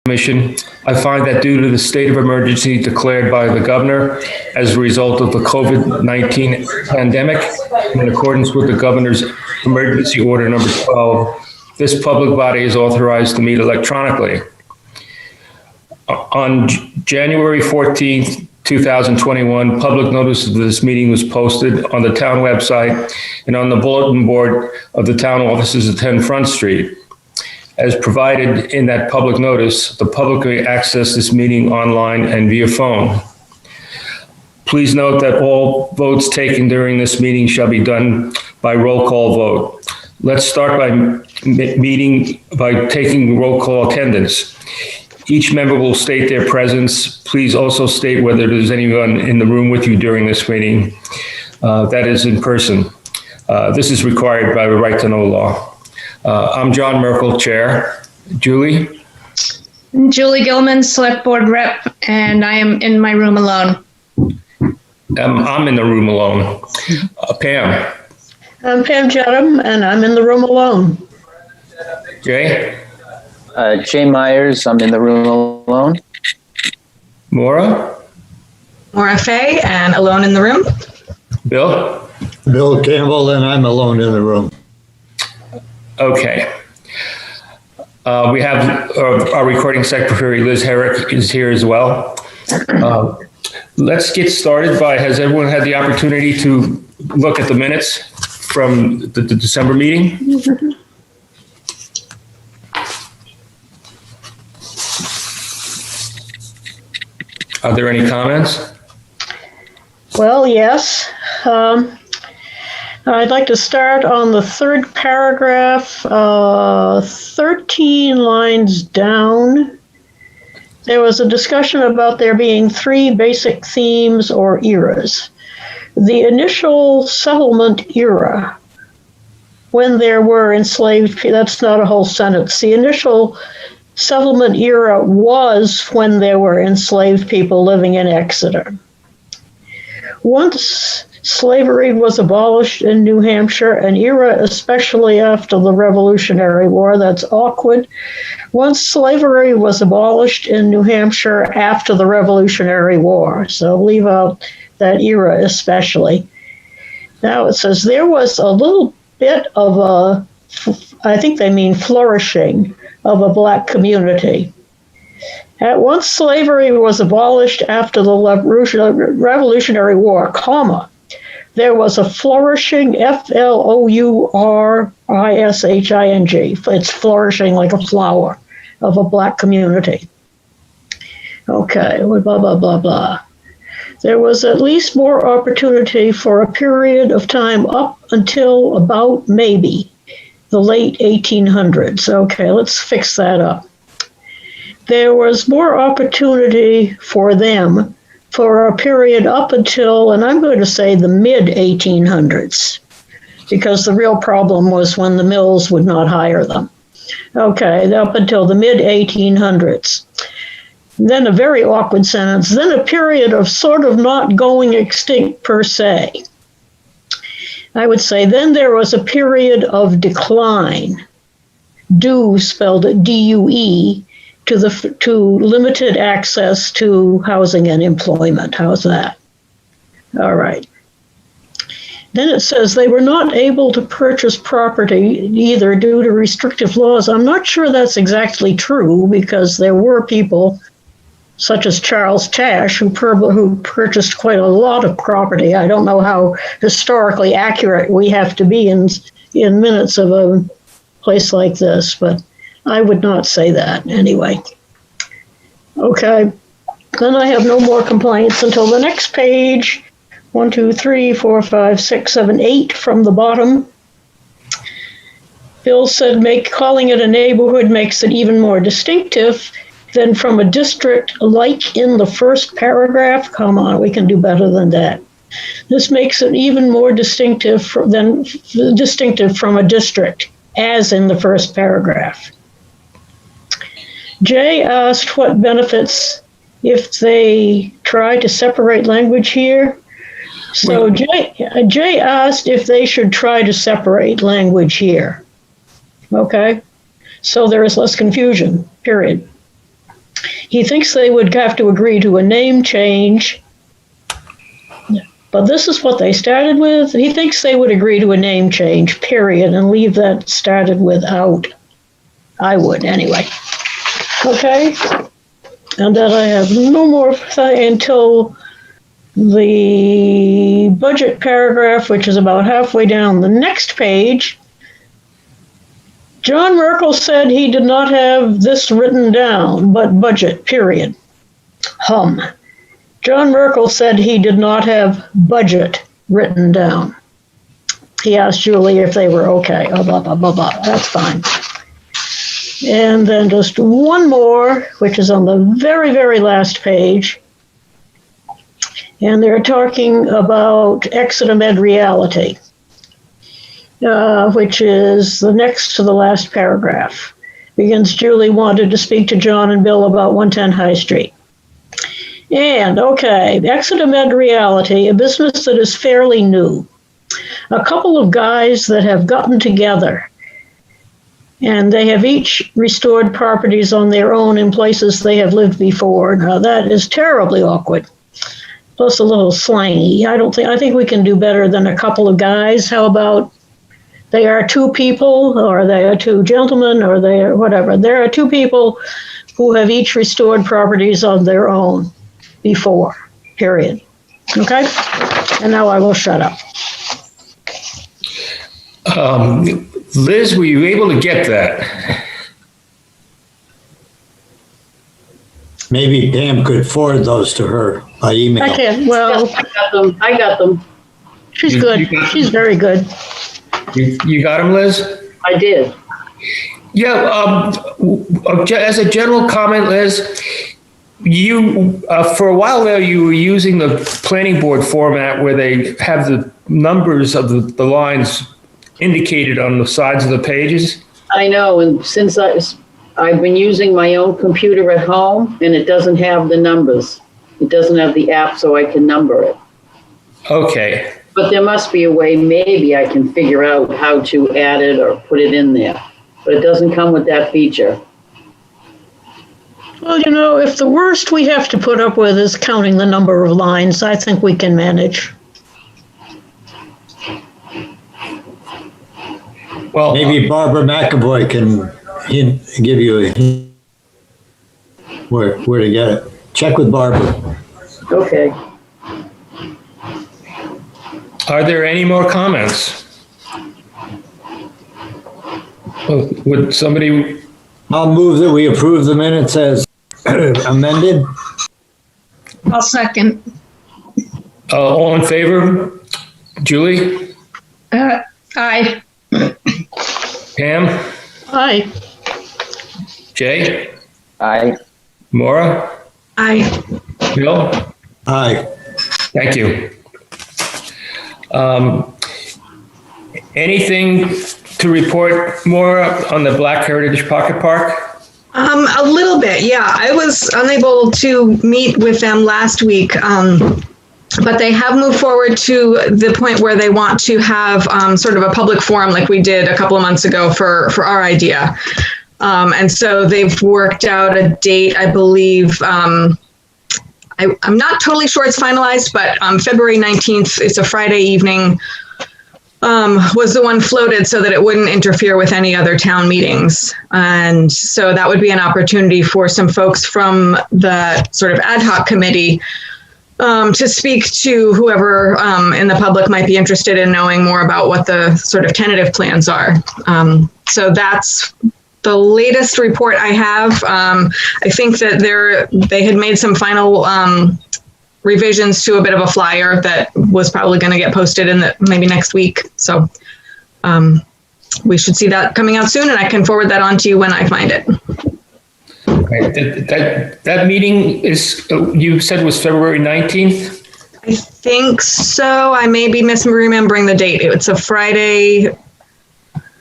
Commission, I find that due to the state of emergency declared by the governor as a result of the COVID-19 pandemic, in accordance with the governor's emergency order number 12, this public body is authorized to meet electronically. On January 14th, 2021, public notice of this meeting was posted on the town website and on the bulletin board of the town offices at 10 Front Street. As provided in that public notice, the public may access this meeting online and via phone. Please note that all votes taken during this meeting shall be done by roll call vote. Let's start by taking roll call attendance. Each member will state their presence. Please also state whether there's anyone in the room with you during this meeting that is in person. This is required by the right to know law. I'm John Merkel, Chair. Julie? Julie Gilman, Select Board Rep, and I am in my room alone. I'm in the room alone. Pam? I'm Pam Jedham, and I'm in the room alone. Jay? Jay Myers, I'm in the room alone. Maura? Maura Fay, and alone in the room. Bill? Bill Campbell, and I'm alone in the room. Okay. We have our recording secretary, Liz Herrick, is here as well. Let's get started has everyone had the opportunity to look at the minutes from the December meeting? Are there any comments? Well, yes. I'd like to start on the third paragraph, 13 lines down. There was a discussion about there being three basic themes or eras. The initial settlement era, when there were enslaved people, that's not a whole sentence. The initial settlement era was when there were enslaved people living in Exeter. Once slavery was abolished in New Hampshire, an era especially after the Revolutionary War, that's awkward. Once slavery was abolished in New Hampshire after the Revolutionary War, so leave out that era especially. Now it says there was a little bit of I think they mean flourishing of a Black community. At once slavery was abolished after the Revolutionary War, comma, there was a flourishing, Flourishing. It's flourishing like a flower of a Black community. Okay, blah, blah, blah, blah. There was at least more opportunity for a period of time up until about maybe the late 1800s. Okay, let's fix that up. There was more opportunity for them for a period up until, and I'm going to say the mid-1800s, because the real problem was when the mills would not hire them. Okay, up until the mid-1800s. Then a very awkward sentence, then a period of sort of not going extinct per se. I would say then there was a period of decline, due spelled D-U-E, to limited access to housing and employment. How's that? All right. Then it says they were not able to purchase property either due to restrictive laws. I'm not sure that's exactly true, because there were people such as Charles Tash who purchased quite a lot of property. I don't know how historically accurate we have to be in minutes of a place like this, but I would not say that anyway. Okay, then I have no more complaints until the next page. 1, 2, 3, 4, 5, 6, 7, 8 from the bottom. Bill said calling it a neighborhood makes it even more distinctive than from a district, like in the first paragraph. Come on, we can do better than that. This makes it even more distinctive from a district, as in the first paragraph. Jay asked what benefits if they try to separate language here. So Jay asked if they should try to separate language here. Okay, so there is less confusion, period. He thinks they would have to agree to a name change. But this is what they started with. He thinks they would agree to a name change, period, and leave that started without. I would, anyway. Okay? And then I have no more until the budget paragraph, which is about halfway down the next page. John Merkel said he did not have this written down, but budget, period. John Merkel said he did not have budget written down. He asked Julie if they were okay. Oh, blah, blah, blah, blah. That's fine. And then just one more, which is on the very, very last page. And they're talking about Exeter Med Reality, which is the next to the last paragraph. Begins, Julie wanted to speak to John and Bill about 110 High Street. And, okay, Exeter Med Reality, a business that is fairly new. A couple of guys that have gotten together, and they have each restored properties on their own in places they have lived before. Now, that is terribly awkward, plus a little slangy. I think we can do better than a couple of guys. How about they are two people, or they are two gentlemen, or they are whatever. There are two people who have each restored properties on their own before, period. Okay? And now I will shut up. Liz, were you able to get that? Maybe Pam could forward those to her by email. I can, well, I got them. she's You good. got She's very good. You got them, Liz? I did. Yeah, as a general comment, Liz, you, for a while there, you were using the planning board format where they have the numbers of the lines indicated on the sides of the pages. I know, and since I've been using my own computer at home, and it doesn't have the numbers. It doesn't have the app so I can number it. Okay. But there must be a way, maybe I can figure out how to add it or put it in there. But it doesn't come with that feature. Well, you know, if the worst we have to put up with is counting the number of lines, I think we can manage. Well, Maybe Barbara McAvoy can give you a hint where to get it. Check with Barbara. Okay. are there any more comments? Would somebody, I'll move that we approve the minutes as amended. I'll second. all in favor? Julie? Aye. Pam? Aye. Jay? Aye. Maura? Aye. Bill? Aye. Thank you. Anything to report more on the Black Heritage Pocket Park? A little bit, yeah. I was unable to meet with them last week, but they have moved forward to the point where they want to have sort of a public forum like we did a couple of months ago for our idea. And so they've worked out a date, I believe. I'm not totally sure it's finalized, but February 19th, it's a Friday evening, was the one floated so that it wouldn't interfere with any other town meetings. And so that would be an opportunity for some folks from the sort of ad hoc committee to speak to whoever in the public might be interested in knowing more about what the sort of tentative plans are. So that's the latest report I have. I think that they had made some final revisions to a bit of a flyer that was probably going to get posted in maybe next week. So we should see that coming out soon, and I can forward that on to you when I find it. Right. That meeting is, you said was February 19th? I think so. I may be misremembering the date. It's a Friday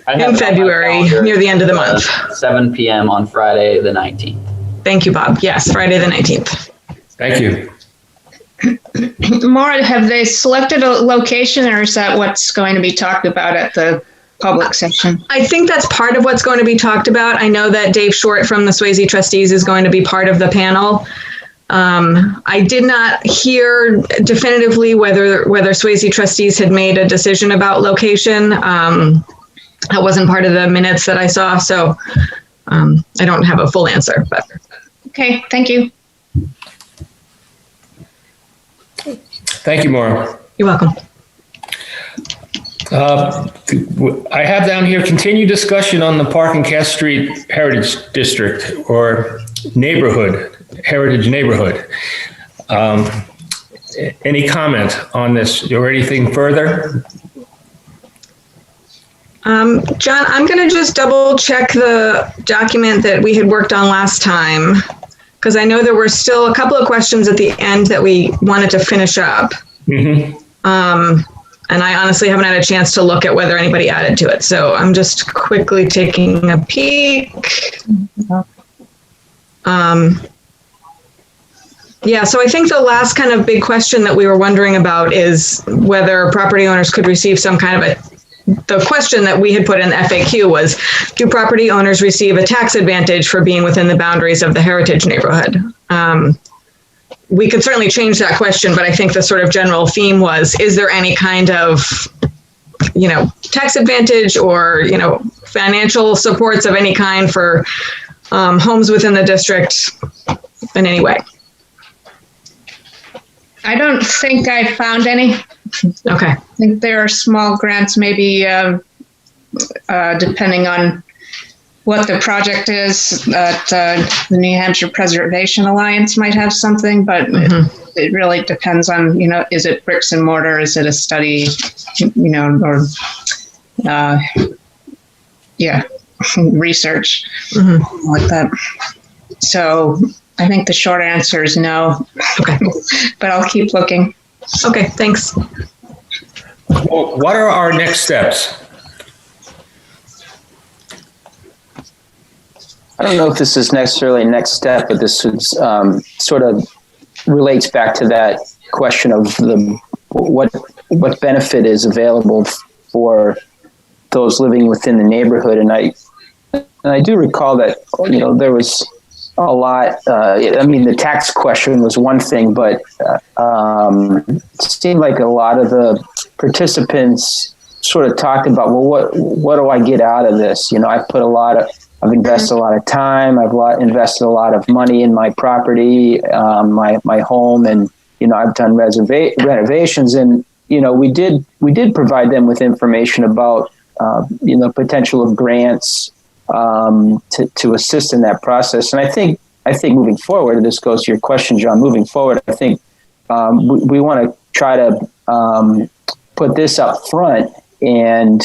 in February, near the end of the month. 7 p.m. on Friday the 19th. Thank you, Bob. Yes, Friday the 19th. Thank you. Maura, have they selected a location, or is that what's going to be talked about at the public session. I think that's part of what's going to be talked about. I know that Dave Short from the Swayze Trustees is going to be part of the panel. I did not hear definitively whether Swayze Trustees had made a decision about location. That wasn't part of the minutes that I saw, so I don't have a full answer. But Okay, thank you. Thank you, Maura. you're welcome. I have down here continued discussion on the Park and Cass Street Heritage District or neighborhood, Heritage Neighborhood. Any comment on this or anything further? John, I'm going to just double check the document that we had worked on last time, because I know there were still a couple of questions at the end that we wanted to finish up. Mm-hmm. And I honestly haven't had a chance to look at whether anybody added to it. So I'm just quickly taking a peek. Yeah, so I think the last kind of big question that we were wondering about is whether property owners could receive some kind of the question that we had put in the FAQ was, do property owners receive a tax advantage for being within the boundaries of the heritage neighborhood? We could certainly change that question, but I think the sort of general theme was, is there any kind of, tax advantage or, financial supports of any kind for homes within the district in any way? I don't think I found any. Okay. I think there are small grants, maybe depending on what the project is. That the New Hampshire Preservation Alliance might have something, but it really depends on, is it bricks and mortar? Is it a study, or research like that. So I think the short answer is no. Okay. But I'll keep looking. Okay, thanks. Well, what are our next steps? I don't know if this is necessarily next step, but this is, sort of relates back to that question of what benefit is available for those living within the neighborhood. And I do recall that, there was a lot, the tax question was one thing, but it seemed like a lot of the participants sort of talked about, well, what do I get out of this? I've invested a lot of time. I've invested a lot of money in my property, my home, and I've done renovations, and we did provide them with information about potential of grants to assist in that process. And I think moving forward, and this goes to your question, John. Moving forward, I think we want to try to put this up front and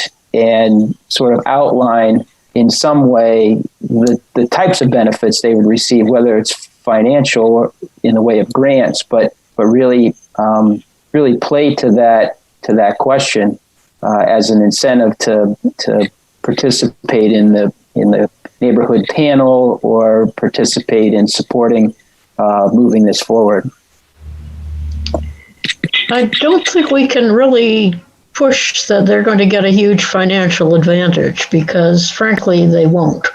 sort of outline in some way the types of benefits they would receive, whether it's financial or in the way of grants, but really play to that question as an incentive to participate in the neighborhood panel or participate in supporting moving this forward. I don't think we can really push that they're going to get a huge financial advantage, because frankly, they won't.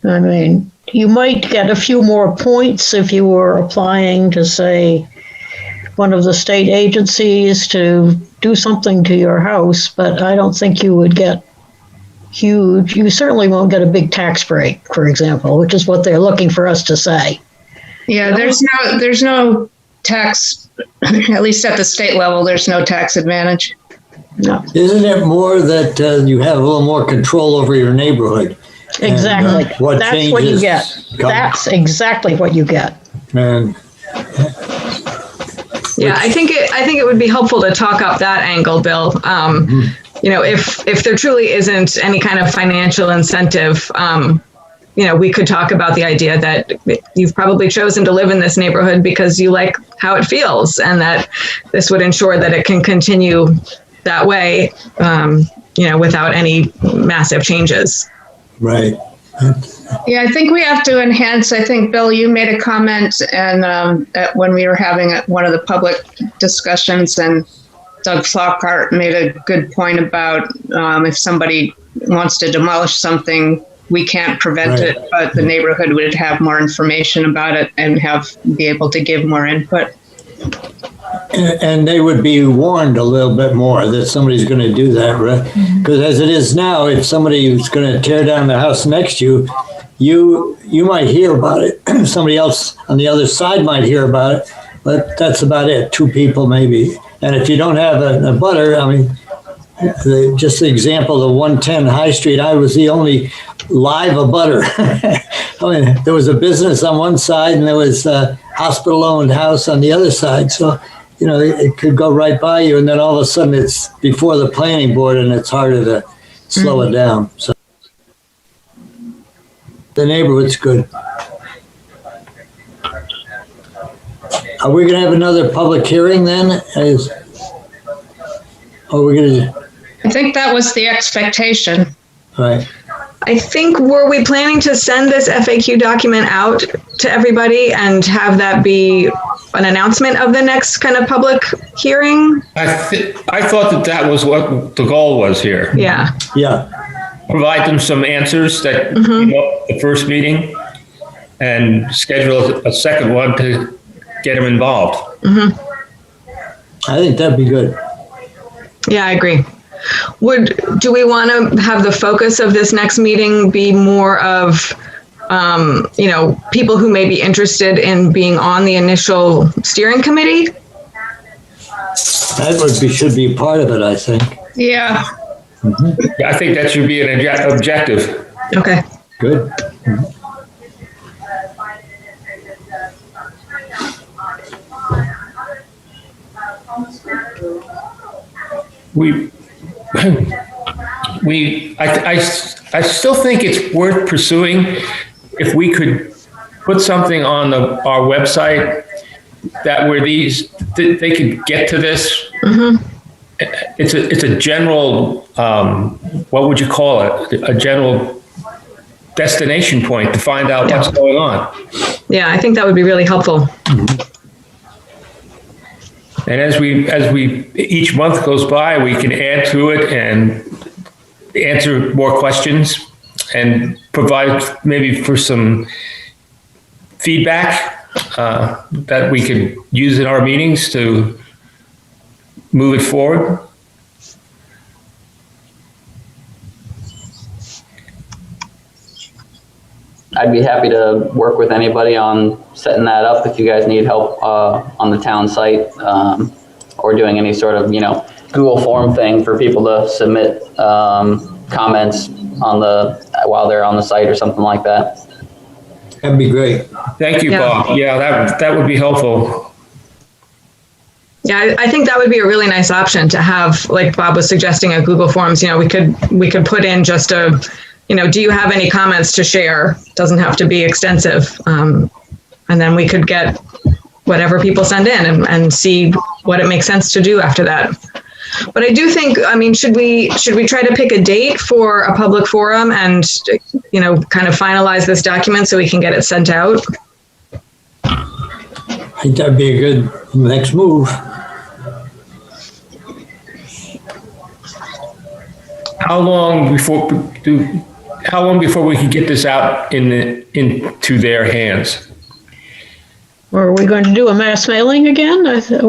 I mean, you might get a few more points if you were applying to, say, one of the state agencies to do something to your house, but I don't think you would get huge. You certainly won't get a big tax break, for example, which is what they're looking for us to say. Yeah, there's no tax, at least at the state level, there's no tax advantage. No. Isn't it more that you have a little more control over your neighborhood? Exactly. And, what That's changes what you get. That's exactly what you get. And Yeah, I think it would be helpful to talk up that angle, Bill. If there truly isn't any kind of financial incentive, we could talk about the idea that you've probably chosen to live in this neighborhood because you like how it feels, and that this would ensure that it can continue that way, without any massive changes. right. Yeah, I think we have to enhance. I think, Bill, you made a comment and when we were having one of the public discussions, and Doug Flockhart made a good point about if somebody wants to demolish something, we can't prevent Right. it, but the neighborhood would have more information about it and be able to give more input. And they would be warned a little bit more that somebody's going to do that, right? Because as it is now, if somebody is going to tear down the house next to you, you might hear about it. Somebody else on the other side might hear about it, but that's about it. 2 people maybe. And if you don't have a butter, I mean, just the example, the 110 High Street, I was the only live abutter. I mean, there was a business on one side and there was a hospital-owned house on the other side. So, you know, it could go right by you, and then all of a sudden it's before the planning board and it's harder to slow it down. So the neighborhood's good. Are we going to have another public hearing then? Are we going to? I think that was the expectation. Right. I think, were we planning to send this FAQ document out to everybody and have that be an announcement of the next kind of public hearing? I thought that was what the goal was here. Yeah. Yeah. Provide them some answers that came up at the first meeting and schedule a second one to get them involved. I think that'd be good. Yeah, I agree. Do we want to have the focus of this next meeting be more of, people who may be interested in being on the initial steering committee? That should be part of it, I think. Yeah. I think that should be an objective. Okay. Good. I still think it's worth pursuing if we could put something on our website that where they could get to this. It's a general, what would you call it? A general destination point to find out what's going on. Yeah, I think that would be really helpful. And as we each month goes by, we can add to it and answer more questions and provide maybe for some feedback that we could use in our meetings to move it forward. I'd be happy to work with anybody on setting that up if you guys need help on the town site or doing any sort of, Google form thing for people to submit comments while they're on the site or something like that. That'd be great. Thank you, Bob. Yeah, that would be helpful. Yeah, I think that would be a really nice option to have, like Bob was suggesting, a Google Forms. We could put in just a, do you have any comments to share? Doesn't have to be extensive. And then we could get whatever people send in and see what it makes sense to do after that. But I do think, should we try to pick a date for a public forum and, kind of finalize this document so we can get it sent out? I think that'd be a good next move. How long before we can get this out into their hands? Or are we going to do a mass mailing again? I think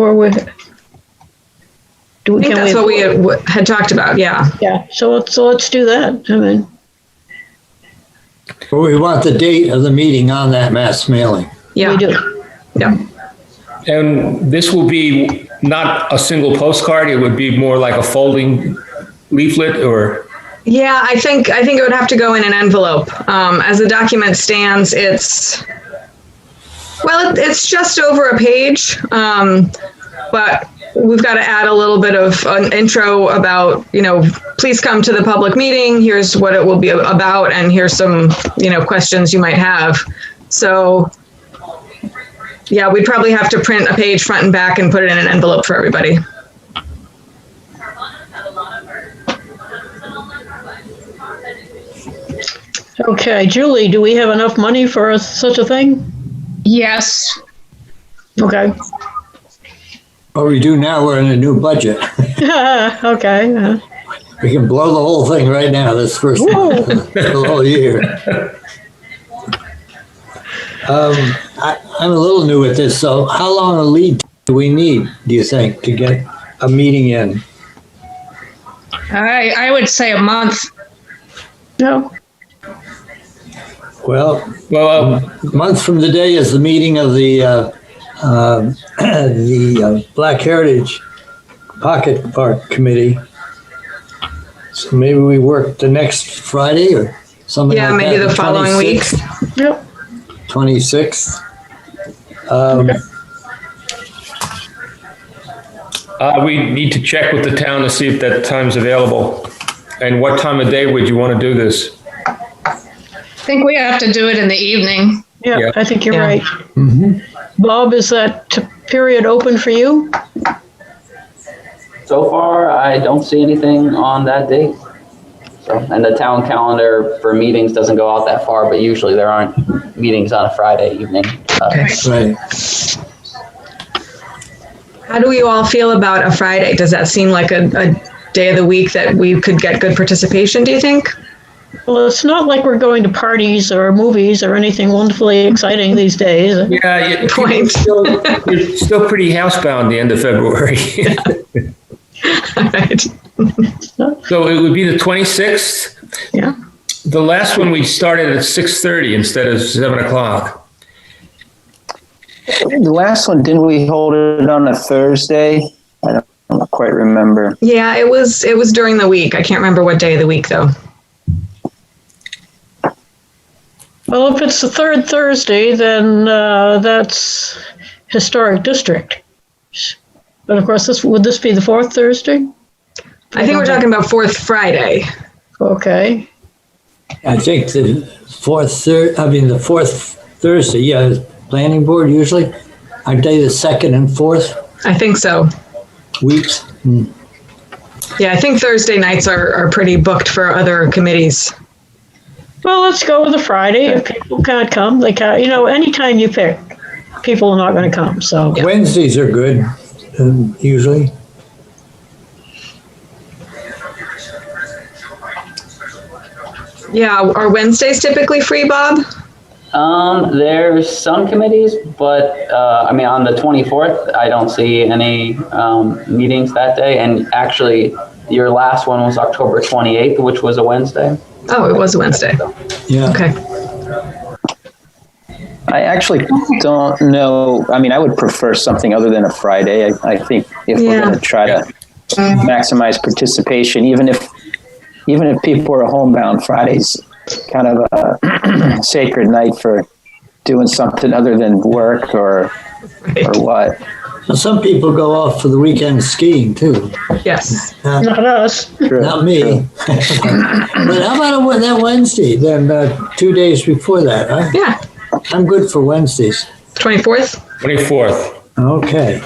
that's what we had talked about. Yeah. Yeah. So let's do that. But we want the date of the meeting on that mass mailing. Yeah. We do. Yeah. And this will be not a single postcard. It would be more like a folding leaflet, or? Yeah, I think it would have to go in an envelope. As the document stands, it's just over a page, but we've got to add a little bit of an intro about, please come to the public meeting. Here's what it will be about, and here's some, questions you might have. So, yeah, we'd probably have to print a page front and back and put it in an envelope for everybody. Okay, Julie, do we have enough money for such a thing? Yes. Okay. What we do now, we're in a new budget. Okay. We can blow the whole thing right now, this first the whole year. I'm a little new at this, so how long a lead do we need, do you think, to get a meeting in? I would say a month. No. Well, a month from today is the meeting of the Black Heritage Pocket Park Committee. So maybe we work the next Friday or something like that. Yeah, maybe the following week. Yep. 26th. We need to check with the town to see if that time's available. And what time of day would you want to do this? I think we have to do it in the evening. Yeah, Yeah. I think you're Yeah. right. Mhm. Bob, is that period open for you? So far, I don't see anything on that date. So, and the town calendar for meetings doesn't go out that far, but usually there aren't meetings on a Friday evening. Right. How do we all feel about a Friday? Does that seem like a day of the week that we could get good participation, do you think? Well, it's not like we're going to parties or movies or anything wonderfully exciting these days. Yeah, Point. You're still pretty housebound the end of February. Right. So it would be the 26th. Yeah. The last one we started at 6:30 instead of 7 o'clock. The last one, didn't we hold it on a Thursday? I don't quite remember. Yeah, it was during the week. I can't remember what day of the week though. Well, if it's the third Thursday, then that's Historic District. But of course, would this be the fourth Thursday? I think we're talking about fourth Friday. Okay. I think the fourth Thursday, yeah, planning board usually. Aren't they the second and fourth I think so. weeks? Yeah, I think Thursday nights are pretty booked for other committees. Well, let's go with a Friday. If people can't come, they can't. Anytime you pick, people are not going to come. So Wednesdays are good, usually. Yeah, are Wednesdays typically free, Bob? There's some committees, but on the 24th, I don't see any meetings that day. And actually, your last one was October 28th, which was a Wednesday. Oh, it was a Wednesday. Yeah. Okay. I actually don't know. I would prefer something other than a Friday. I think if we're going to try to maximize participation, even if people are homebound, Friday's kind of a sacred night for doing something other than work or what. Well, some people go off for the weekend skiing too. Yes. not us. Not me. But how about that Wednesday? Then 2 days before that, huh? Yeah. I'm good for Wednesdays. 24th? 24th. Okay.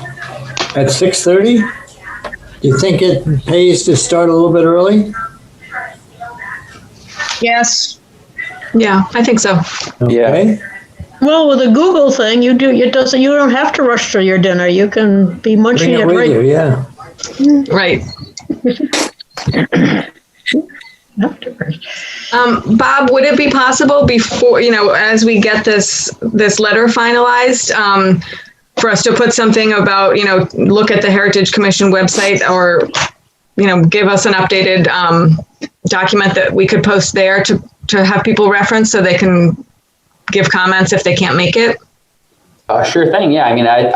At 6:30? Do you think it pays to start a little bit early? Yes. Yeah, I think so. Okay. Well, with a Google thing, you don't have to rush through your dinner. You can be munching Bring it it with right. you, yeah. Right. Bob, would it be possible before, as we get this letter finalized, for us to put something about, look at the Heritage Commission website or, give us an updated document that we could post there to have people reference so they can give comments if they can't make it? Sure thing. Yeah.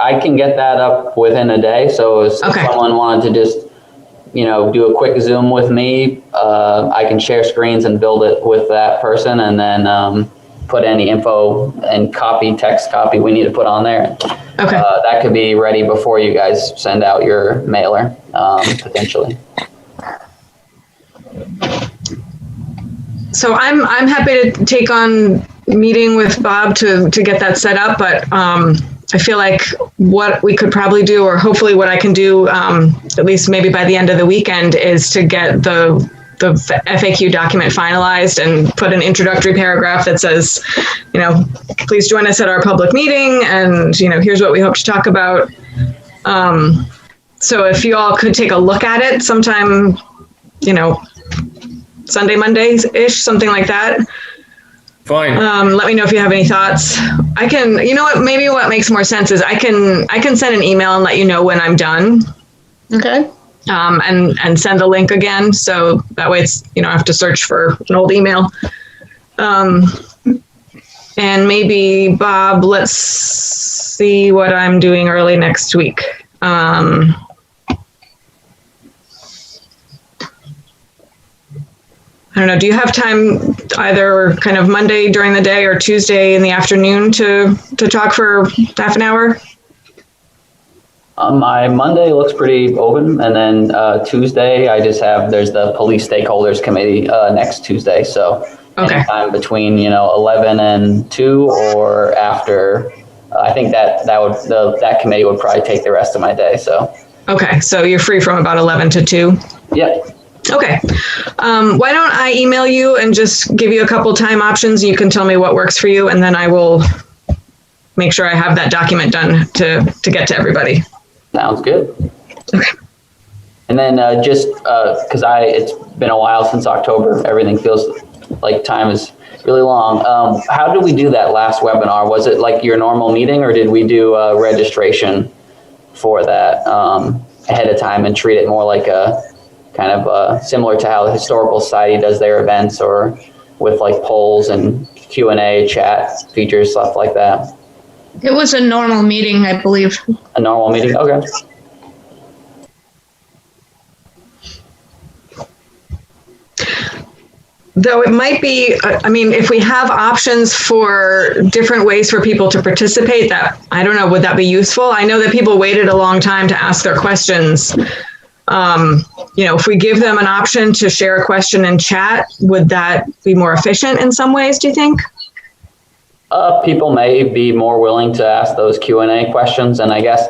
I can get that up within a day. So if someone wanted to just, do a quick Zoom with me, I can share screens and build it with that person and then put any info and text copy we need to put on there. Okay. That could be ready before you guys send out your mailer, potentially. So I'm happy to take on meeting with Bob to get that set up, but I feel like what we could probably do, or hopefully what I can do, at least maybe by the end of the weekend, is to get the FAQ document finalized and put an introductory paragraph that says, please join us at our public meeting, and here's what we hope to talk about. So if you all could take a look at it sometime, Sunday, Monday-ish, something like that. Fine. Let me know if you have any thoughts. I can, maybe what makes more sense is I can send an email and let you know when I'm done. Okay. And send the link again. So that way it's, you don't have to search for an old email. And maybe Bob, let's see what I'm doing early next week. I don't know. Do you have time either kind of Monday during the day or Tuesday in the afternoon to talk for half an hour? My Monday looks pretty open, and then Tuesday there's the police stakeholders committee next Tuesday. So Okay. anytime between 11 and 2 or after, I think that committee would probably take the rest of my day. So Okay, so you're free from about 11 to 2. Yep. Okay. Why don't I email you and just give you a couple time options? You can tell me what works for you, and then I will make sure I have that document done to get to everybody. Sounds good. Okay. And then just because it's been a while since October, everything feels like time is really long. How did we do that last webinar? Was it like your normal meeting, or did we do registration for that ahead of time and treat it more like a kind of similar to how the Historical Society does their events, or with like polls and Q&A, chat features, stuff like that? It was a normal meeting, I believe. A normal meeting? Okay. Though it might be, if we have options for different ways for people to participate, that, I don't know, would that be useful? I know that people waited a long time to ask their questions. If we give them an option to share a question in chat, would that be more efficient in some ways, do you think? People may be more willing to ask those Q&A questions, and I guess,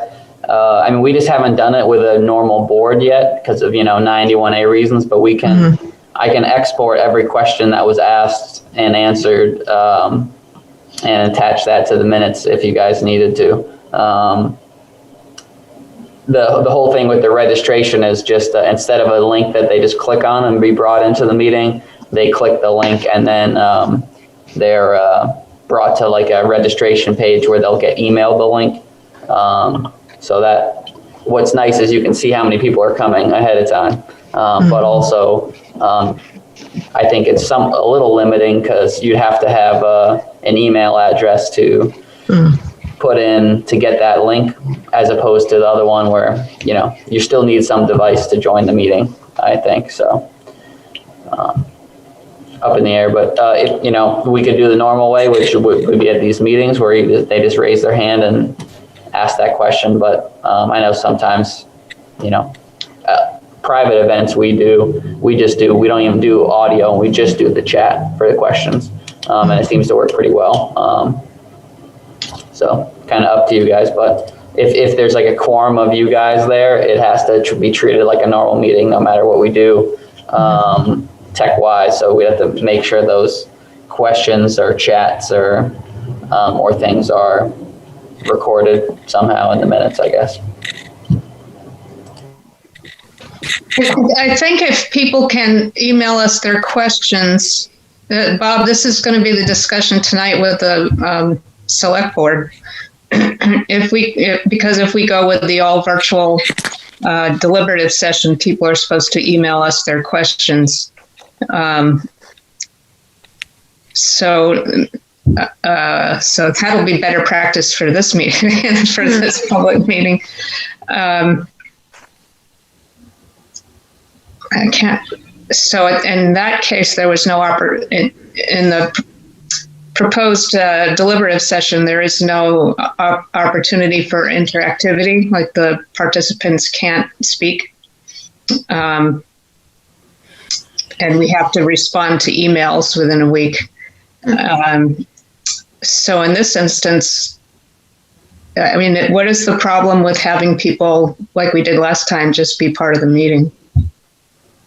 we just haven't done it with a normal board yet because of 91A reasons, but we can, I can export every question that was asked and answered and attach that to the minutes if you guys needed to. The whole thing with the registration is just instead of a link that they just click on and be brought into the meeting, they click the link and then they're brought to like a registration page where they'll get emailed the link. So that what's nice is you can see how many people are coming ahead of time. But also, I think it's a little limiting because you have to have an email address to put in to get that link, as opposed to the other one where, you still need some device to join the meeting, I think. So up in the air, but if, we could do the normal way, which would be at these meetings where they just raise their hand and ask that question. But I know sometimes, private events we don't even do audio, we just do the chat for the questions, and it seems to work pretty well. So kind of up to you guys, but if there's like a quorum of you guys there, it has to be treated like a normal meeting no matter what we do tech wise. So we have to make sure those questions or chats or things are recorded somehow in the minutes, I guess. I think if people can email us their questions, Bob, this is going to be the discussion tonight with the select board. Because if we go with the all virtual deliberative session, people are supposed to email us their questions. So that'll be better practice for this meeting, for this public meeting. I can't. So in that case, there was no in the proposed deliberative session. There is no opportunity for interactivity, like the participants can't speak, and we have to respond to emails within a week. So in this instance, what is the problem with having people, like we did last time, just be part of the meeting?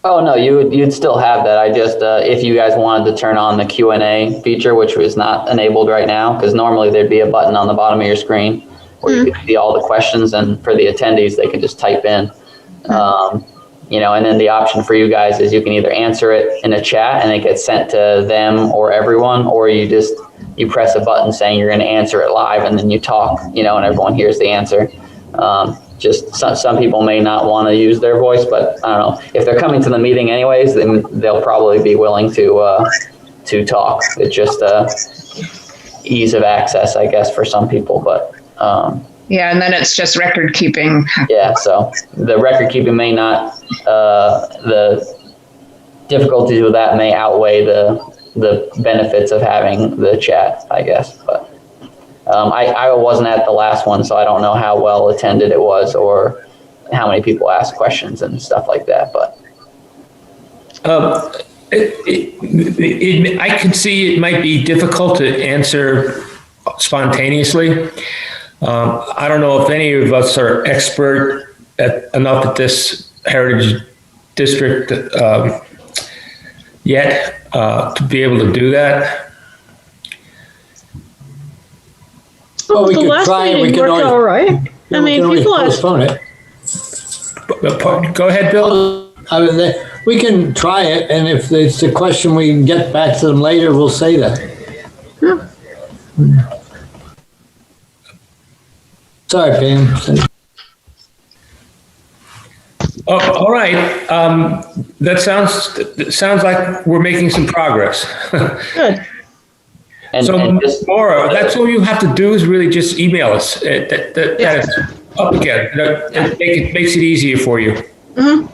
Oh, no, you'd still have that. I just, if you guys wanted to turn on the Q&A feature, which was not enabled right now, because normally there'd be a button on the bottom of your screen where you can see all the questions, and for the attendees, they can just type in. And then the option for you guys is you can either answer it in a chat and it gets sent to them or everyone, or you press a button saying you're going to answer it live, and then you talk, and everyone hears the answer. Just some people may not want to use their voice, but I don't know, if they're coming to the meeting anyways, then they'll probably be willing to talk. It's just ease of access, I guess, for some people, but yeah, and then it's just record keeping. Yeah, so the record keeping may not, the difficulties with that may outweigh the benefits of having the chat, I guess. But I wasn't at the last one, so I don't know how well attended it was or how many people asked questions and stuff like that. But I can see it might be difficult to answer spontaneously. I don't know if any of us are expert enough at this heritage district yet to be able to do that. Well, we could try it. We can always, all right. I mean, people postpone it. Go ahead, Bill. We can try it, and if it's a question we can get back to them later, we'll say that. Yeah. Sorry, Pam. Oh, all right. That sounds like we're making some progress. Good. and just, Maura, that's all you have to do is really just email us. That is up again. It makes it easier for you. Mm-hmm.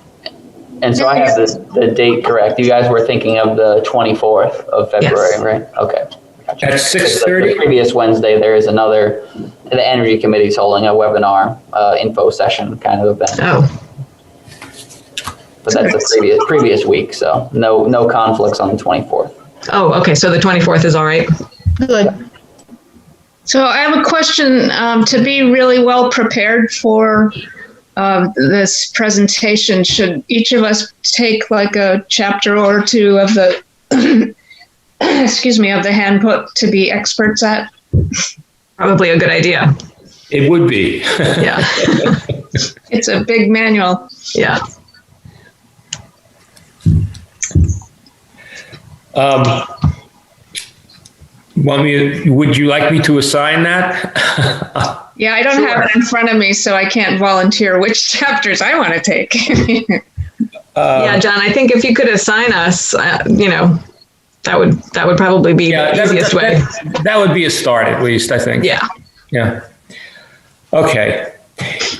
And so I have the date correct. You guys were thinking of the 24th of February, right? Okay. Gotcha. At 6:30? The previous Wednesday, there is the Energy Committee is holding a webinar info session kind of event. Oh. But that's the previous week, so no conflicts on the 24th. Oh, okay. So the 24th is all right. Good. So I have a question. To be really well prepared for this presentation, should each of us take like a chapter or two of the of the handbook to be experts at? Probably a good idea. It would be. Yeah. It's a big manual. Yeah. Would you like me to assign that? Yeah, I don't have it in front of me, so I can't volunteer which chapters I want to take. Yeah, John, I think if you could assign us, that would probably be the easiest way. That would be a start, at least, I think. Yeah. Yeah. Okay.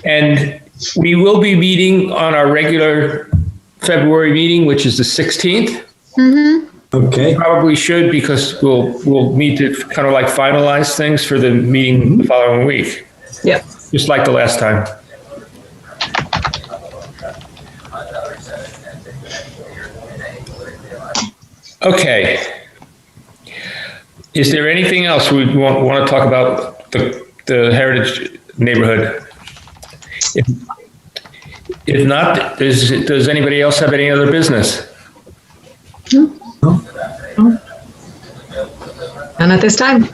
And we will be meeting on our regular February meeting, which is the 16th. Mm-hmm. Okay. Probably should, because we'll need to kind of like finalize things for the meeting the following week. Yeah. Just like the last time. Okay. Is there anything else we want to talk about the heritage neighborhood? If not, does anybody else have any other business? And at this time.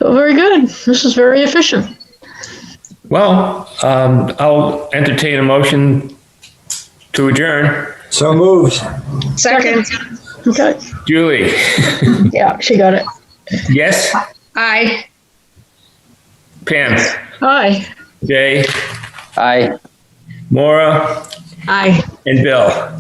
Oh, very good. This is very efficient. Well, I'll entertain a motion to adjourn. So moved. Second. Okay. Julie? Yeah, she got it. Yes? Aye. Pam? Hi. Jay? Aye. Maura? Aye. And Bill?